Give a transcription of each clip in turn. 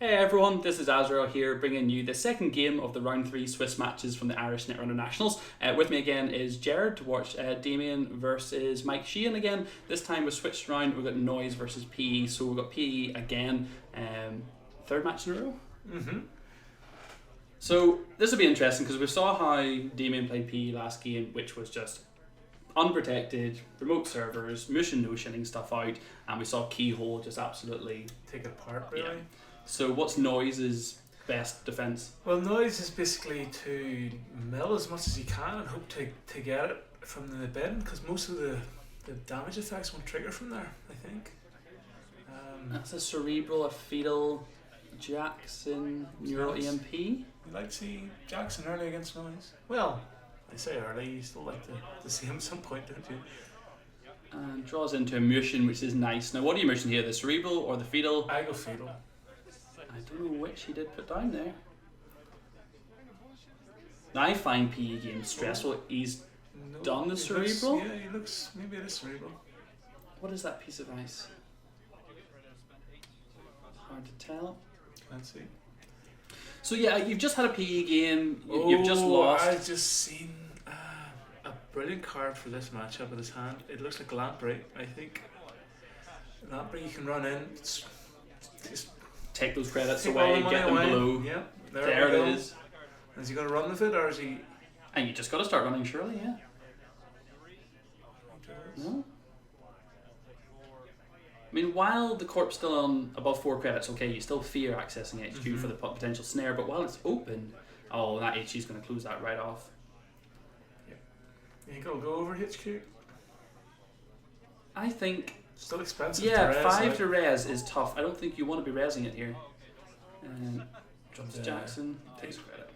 Hey everyone, this is Azrael here, bringing you the second game of the round 3 Swiss matches from the Irish Netrunner Nationals. With me again is Jared to watch Damien versus Mike Sheehan again. This time we switched around, we've got Noise versus PE, so we've got PE again, third match in a row. So this will be interesting because we saw how Damien played PE last game, which was just unprotected, remote servers, mushing no shilling stuff out, and we saw Keyhole just absolutely take it apart, really. Yeah. So what's Noise's best defence? Well, Noise is basically to mill as much as you can and hope to get it from the bin, because most of the damage effects won't trigger from there, I think. That's a Cerebral, a Fetal, Jackson, Neural EMP. You like to see Jackson early against Noise? Well, I say early, you still like to see him at some point, don't you? And draws into a Mution, which is nice. Now what are you mushing here, the Cerebral or the Fetal? I go Fetal. I don't know which he did put down there. Now I find PE games stressful. He's done the Cerebral? He looks, maybe it is Cerebral. What is that piece of ice? Hard to tell. Can't see. So yeah, you've just had a PE game, you've just lost. I've just seen a brilliant card for this matchup in his hand. It looks like Lamprey, I think. Lamprey you can run in, just take those credits away, get them below. Yeah, there it is. Is he going to run with it, or is he... And you just got to start running, surely, yeah. No? I mean, while the corp's still on above 4 credits, okay, you still fear accessing HQ for the potential snare, but while it's open, oh, that HQ is going to close that right off. Yeah. You think it'll go over HQ? I think... Still expensive. Yeah, to res, 5 to res is tough. I don't think you want to be resing it here. Drops Jackson, takes credit.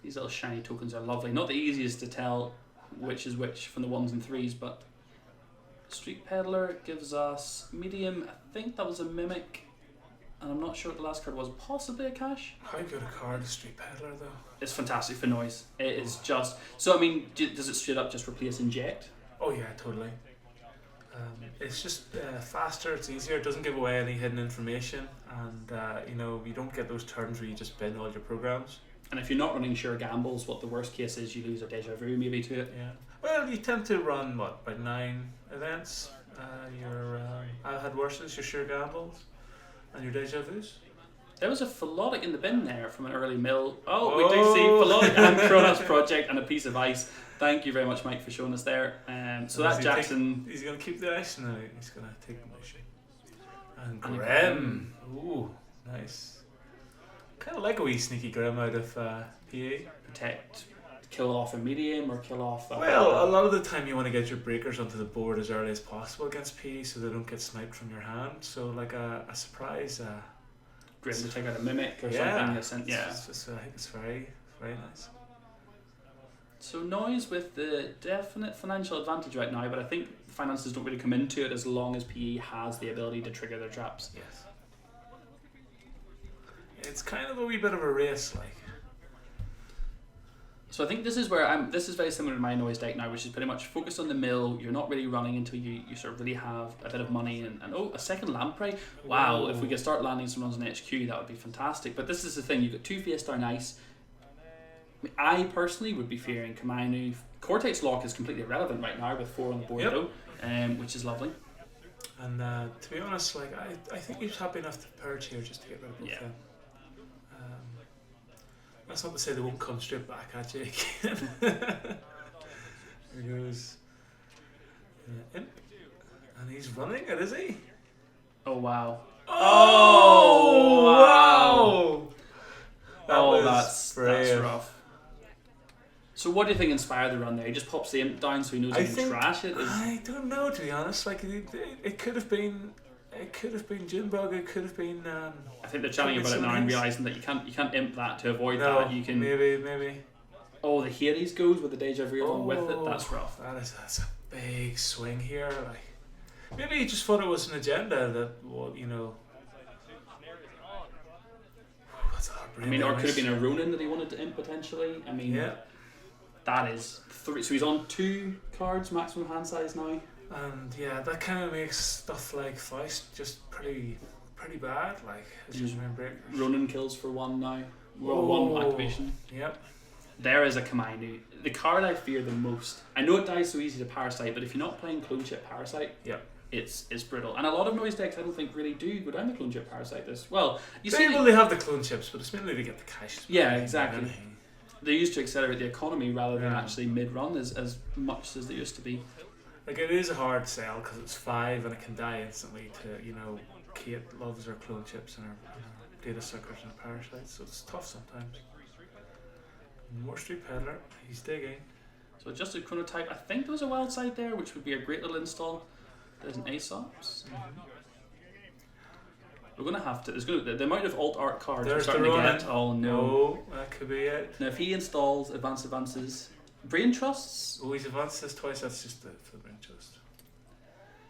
These little shiny tokens are lovely. Not the easiest to tell which is which from the 1s and 3s, but Street Peddler gives us medium. I think that was a Mimic, and I'm not sure what the last card was. Possibly a Cash. How good a card is Street Peddler, though? It's fantastic for Noise. It is just... So, I mean, does it straight up just replace Inject? Oh yeah, totally. It's just faster, it's easier, it doesn't give away any hidden information, and you don't get those turns where you just bin all your programs. And if you're not running Sure Gambles, what the worst case is, you lose a Deja Vu maybe to it. Yeah. Well, you tend to run, about 9 events. Your I had worses, your Sure Gambles, and your Deja Vus. There was a Philotic in the bin there from an early mill. Oh, we do see Philotic and Kronos Project and a piece of ice. Thank you very much, Mike, for showing us there. So that Jackson... He's going to keep the ice now. He's going to take the motion. And Grim. Ooh, nice. Kind of like a wee sneaky Grim out of PA. Protect, kill off a medium or kill off... Well, a lot of the time you want to get your breakers onto the board as early as possible against PA so they don't get sniped from your hand. So like a surprise... Grim to take out a Mimic or something. Yeah. It's just, I think it's very, very nice. So Noise with the definite financial advantage right now, but I think finances don't really come into it as long as PE has the ability to trigger their traps. Yes. It's kind of a wee bit of a race, like. So I think this is where this is very similar to my Noise deck now, which is pretty much focused on the mill. You're not really running until you sort of really have a bit of money and a second Lamprey. Wow, If we could start landing some runs on HQ, that would be fantastic. But this is the thing, you've got 2 face down ice. I personally would be fearing Kamainu. Cortex Lock is completely irrelevant right now with 4 on the board though, which is lovely. And to be honest, like I think he's happy enough to purge here just to get rid of both them. That's not to say they won't come straight back at you again. Here goes Imp, and he's running it, is he? Oh wow! Oh wow! That's rough. So what do you think inspired the run there? He just pops the Imp down so he knows he can trash it? I don't know, to be honest. Like it could have been Junebug, it could have been... I think they're chatting about it now and realising that you can't Imp that to avoid that. You can... Maybe. Oh, the Hades goes with the Deja Vu along with it. That's rough. That's a big swing here. Like, maybe he just thought it was an agenda that, I mean, or it could have been a Ronin that he wanted to Imp potentially. I mean, that is 3. So he's on 2 cards, maximum hand size now. And yeah, that kind of makes stuff like Faust just pretty pretty bad. Like, it's just main breakers. Ronin kills for 1 now. One activation. Yep. There is a Kamainu. The card I fear the most. I know it dies so easy to Parasite, but if you're not playing Clone Chip Parasite, it's brittle. And a lot of noise decks I don't think really do go down the Clone Chip Parasite this. Well, you see, they have the clone chips, but it's mainly to get the cash. Yeah, exactly. They used to accelerate the economy rather than actually mid-run as much as they used to be. Like, it is a hard sell because it's 5 and it can die instantly to, Kate loves her clone chips and her data suckers and her parasites, so it's tough sometimes. More Street Peddler, he's digging. So adjusted chronotype, I think there's a wild side there, which would be a great little install. There's an Aesops. We're going to have to, the amount of alt art cards we're starting to get. Oh no. That could be it. Now if he installs advances, Brain Trusts. Oh, he's advanced this twice, that's just for the Brain Trust.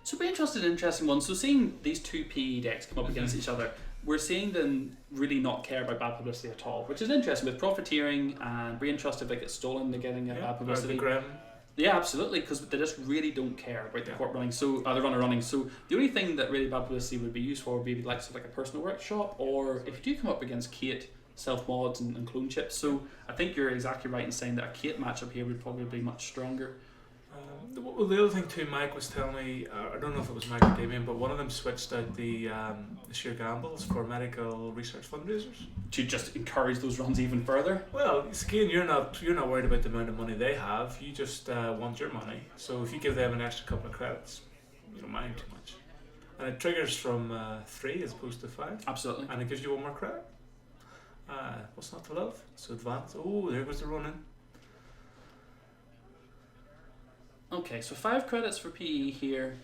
So Brain Trust is an interesting one. So seeing these two PE decks come up against each other, we're seeing them really not care about bad publicity at all, which is interesting. With Profiteering and Brain Trust, if they get stolen, they're getting bad publicity. Or the Grim. Yeah, absolutely, because they just really don't care about the court running. So the runner running. So the only thing that really bad publicity would be used for would be like a personal workshop, or if you do come up against Kate, self mods and clone chips. So I think you're exactly right in saying that a Kate matchup here would probably be much stronger. Well, the other thing too, Mike was telling me, I don't know if it was Mike or Damien, but one of them switched out the sheer gambles for medical research fundraisers to just encourage those runs even further. Well, again, you're not worried about the amount of money they have. You just want your money. So if you give them an extra couple of credits, you don't mind too much. And it triggers from 3 as opposed to 5. Absolutely. And it gives you 1 more credit. What's not to love? So advance. Oh, there goes the running. Okay, so 5 credits for PE here.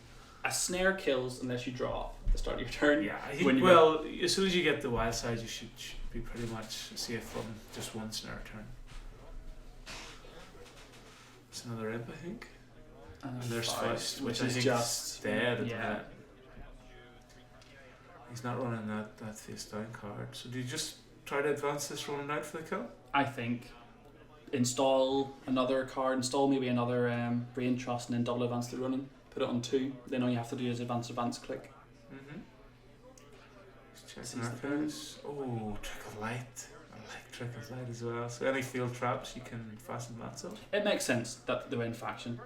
A snare kills unless you draw at the start of your turn. Yeah, as soon as you get the wild side, you should be pretty much safe from just 1 snare turn. It's another imp, I think. And there's Faust, which I think is dead at the minute. He's not running that face down card. So do you just try to advance this running out for the kill? I think. Install another card, install maybe another Brain Trust, and then double advance the running. Put it on 2. Then all you have to do is advance click. Just checking our cards. Oh, Trick of Light. I like Trick of Light as well. So any field traps you can fast advance up. It makes sense that they win faction.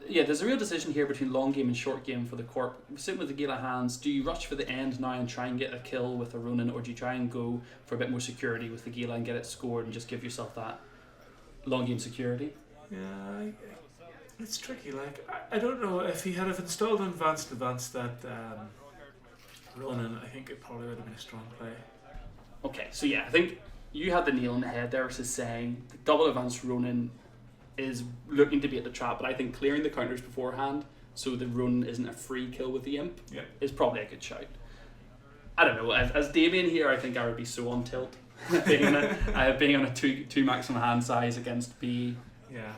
Yeah, there's a real decision here between long game and short game for the Corp. Sitting with the Gila hands, do you rush for the end now and try and get a kill with a Ronin, or do you try and go for a bit more security with the Gila and get it scored and just give yourself that long game security? Yeah, it's tricky. Like, I don't know if he had installed an advanced that Ronin. I think it probably would have been a strong play. Okay, so yeah, I think you had the nail on the head there, versus saying the double advanced Ronin is looking to be at the trap, but I think clearing the counters beforehand so the Ronin isn't a free kill with the imp is probably a good shout. I don't know. As Damien here, I think I would be so on tilt. being on a two maximum hand size against B. Yeah,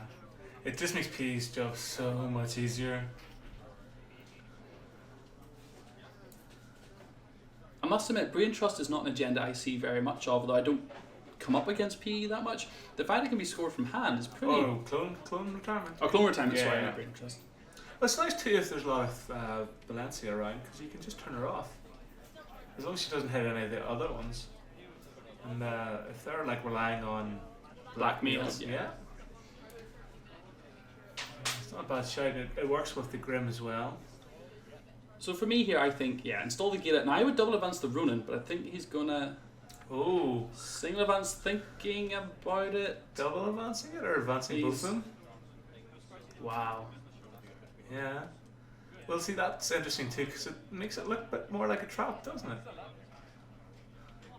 it just makes P's job so much easier. I must admit, Brain Trust is not an agenda I see very much of, although I don't come up against P that much. The fact it can be scored from hand is pretty. Oh, clone retirement. Oh, clone retirement. Yeah, sorry, yeah. not Brain Trust. Well, it's nice too if there's a lot of Valencia around, because you can just turn her off as long as she doesn't hit any of the other ones. And if they're like relying on blackmails, yeah, it's not a bad shout. It works with the Grim as well. So for me here, I think install the Gila. Now I would double advance the Ronin, but I think he's gonna single advance. Thinking about it, double advancing it or advancing both of them. Wow. Yeah. Well, see, that's interesting too, because it makes it look a bit more like a trap, doesn't it?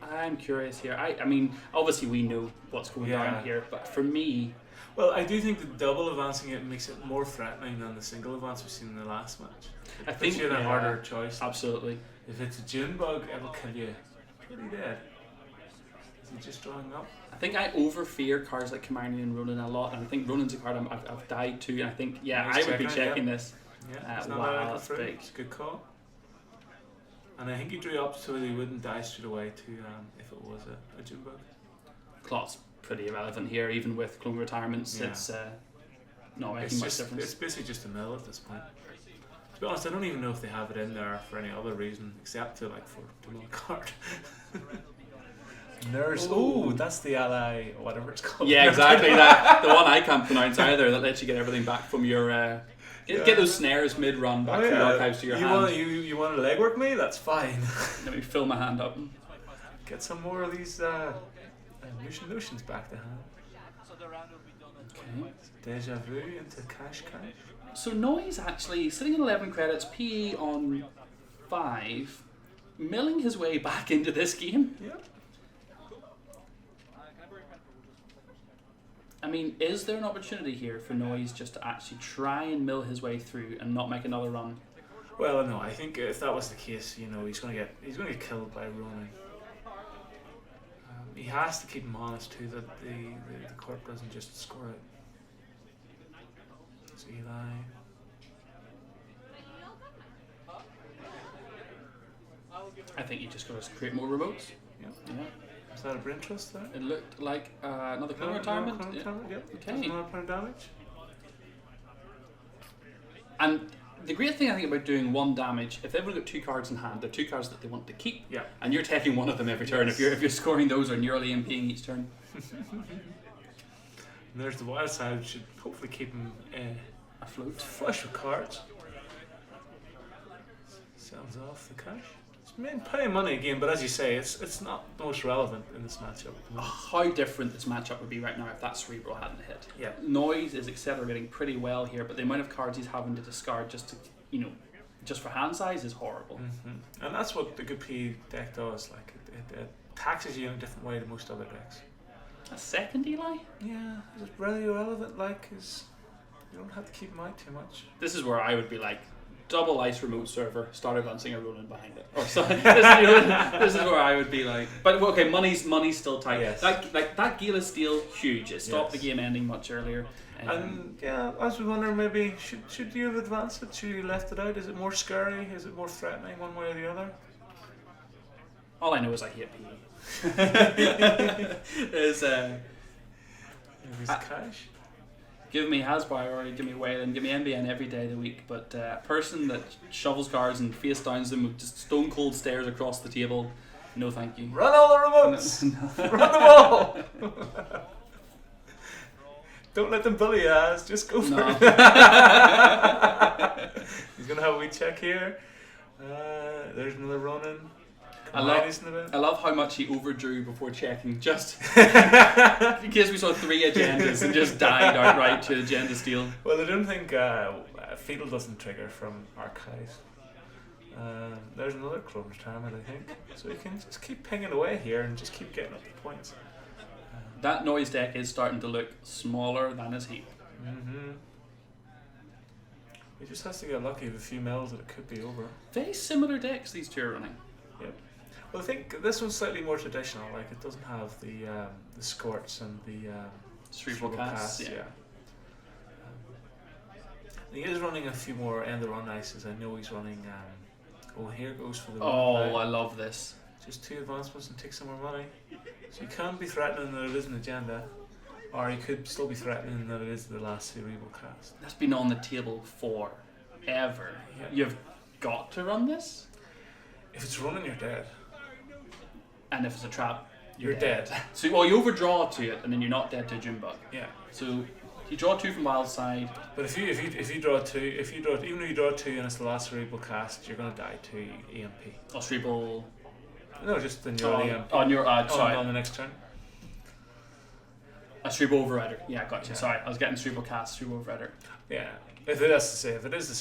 I'm curious here. I mean, obviously we know what's going on here, but for me... Well, I do think the double advancing it makes it more threatening than the single advance we've seen in the last match. I think you in a harder choice. Absolutely. If it's a June bug, it'll kill you pretty dead. Is he just drawing up? I think I overfear cards like Kamarni and Ronin a lot, and I think Ronin's a card I've died to, and I think, I would be checking this. Yeah, wow, that's big. It's a good call. And I think he drew up so he wouldn't die straight away to if it was a June bug. Clot's pretty irrelevant here, even with clone retirements. It's not making much difference. It's basically just a mill at this point. To be honest, I don't even know if they have it in there for any other reason except to mill a card. Nurse. Oh, that's the ally, whatever it's called. Yeah, exactly. That the one I can't pronounce either. That lets you get everything back from your. Get those snares mid-run back from your archives to your hand. You want to legwork me? That's fine. Let me fill my hand up. Get some more of these notions back to hand. Okay. Deja vu into cash. So Noise actually sitting at 11 credits, PE on 5, milling his way back into this game. Yeah. I mean, is there an opportunity here for Noise just to actually try and mill his way through and not make another run? Well, no. I think if that was the case, he's going to get killed by Ronan. He has to keep him honest too, that the corp doesn't just score it. It's Eli. I think you just got to create more remotes. Yeah. Yeah. Is that a brain trust there? It looked like another clone retirement. Yep. Okay. Another point of damage. And the great thing I think about doing one damage, if everyone's got 2 cards in hand, they're 2 cards that they want to keep. Yeah. And you're taking one of them every turn. Yes. If you're scoring those or nearly MPing each turn. And there's the wild side, which should hopefully keep him Afloat. flush with cards. Sells off the cash. It's made plenty of money again, but as you say, it's not the most relevant in this matchup. How different this matchup would be right now if that Cerebral hadn't hit. Yeah. Noise is accelerating pretty well here, but the amount of cards he's having to discard just for hand size is horrible. Mm-hmm. And that's what the good P deck does. Like it taxes you in a different way than most other decks. A second Eli? Yeah, it's really irrelevant. Is you don't have to keep him out too much. This is where I would be like, double ice remote server, started launching a Ronin behind it. Or so, this is where I would be like, but okay, money's still tight. Yes. That Gila steal, huge. It stopped Yes. the game ending much earlier. And yeah, I was wondering maybe should you have advanced it? Should you have left it out? Is it more scary? Is it more threatening one way or the other? All I know is I hate PE. Is Maybe it's cash. give me Hasbro, give me Wayland, give me NBN every day of the week, but a person that shovels cards and face downs them with just stone cold stares across the table, no thank you. Run all the remotes! Run them all! Don't let them bully you, Az. Just go for it. He's going to have a wee check here. There's another Ronin. I love how much he overdrew before checking, just in case we saw 3 agendas and just died outright to agenda steal. Well, I don't think Fetal doesn't trigger from archives. There's another clone retirement, I think. So you can just keep pinging away here and just keep getting up the points. That Noise deck is starting to look smaller than his heap. Mm-hmm. He just has to get lucky with a few mills that it could be over. Very similar decks these two are running. Yep. Well, I think this one's slightly more traditional. Like it doesn't have the squirts and the Cerebral casts. Yeah. He is running a few more end of run ices. I know he's running. Here goes for the. Oh, I love this. Just 2 advancements and take some more money. So you can be threatening that it is an agenda, or you could still be threatening that it is the last Cerebral cast. That's been on the table forever. Yeah. You've got to run this, If it's running, you're dead. and if it's a trap, You're dead. So, you overdraw to it, and then you're not dead to a Junebug. Yeah. So you draw 2 from wild side. But if you draw 2, even if you draw 2 and it's the last Cerebral cast, you're gonna die to EMP. Or Cerebral. No, just the new EMP. On your sorry. On the next turn. A Cerebral Overrider. Yeah, gotcha. Yeah. Sorry, I was getting Cerebral cast, Cerebral Overrider. Yeah. If it has to say, if it was a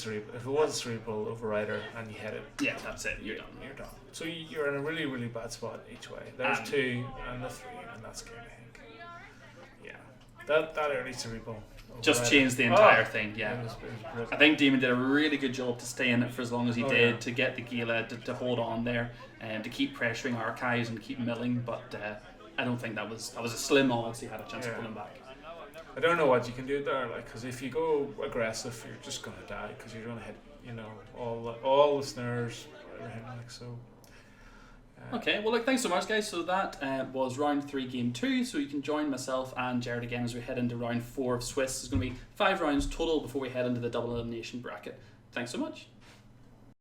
Cerebral Overrider and you hit it, Yeah, that's it. You're done. you're done. So you're in a really, really bad spot each way. There's 2 and the 3, and that's game, I think. Yeah. That early Cerebral Just Overrider. changed the entire Oh, thing. Yeah. It was brilliant. I think Demon did a really good job to stay in it for as long as he Oh, did, yeah. to get the Gila to hold on there, and to keep pressuring archives and keep milling. But I don't think that was a slim odds he had a chance of Yeah. pulling back. I don't know what you can do there, like, because if you go aggressive, you're just gonna die because you're gonna hit, all the snares, everything, like so. Okay, well, look, thanks so much, guys. So that was round 3, game 2. So you can join myself and Jared again as we head into round 4 of Swiss. There's going to be 5 rounds total before we head into the double elimination bracket. Thanks so much.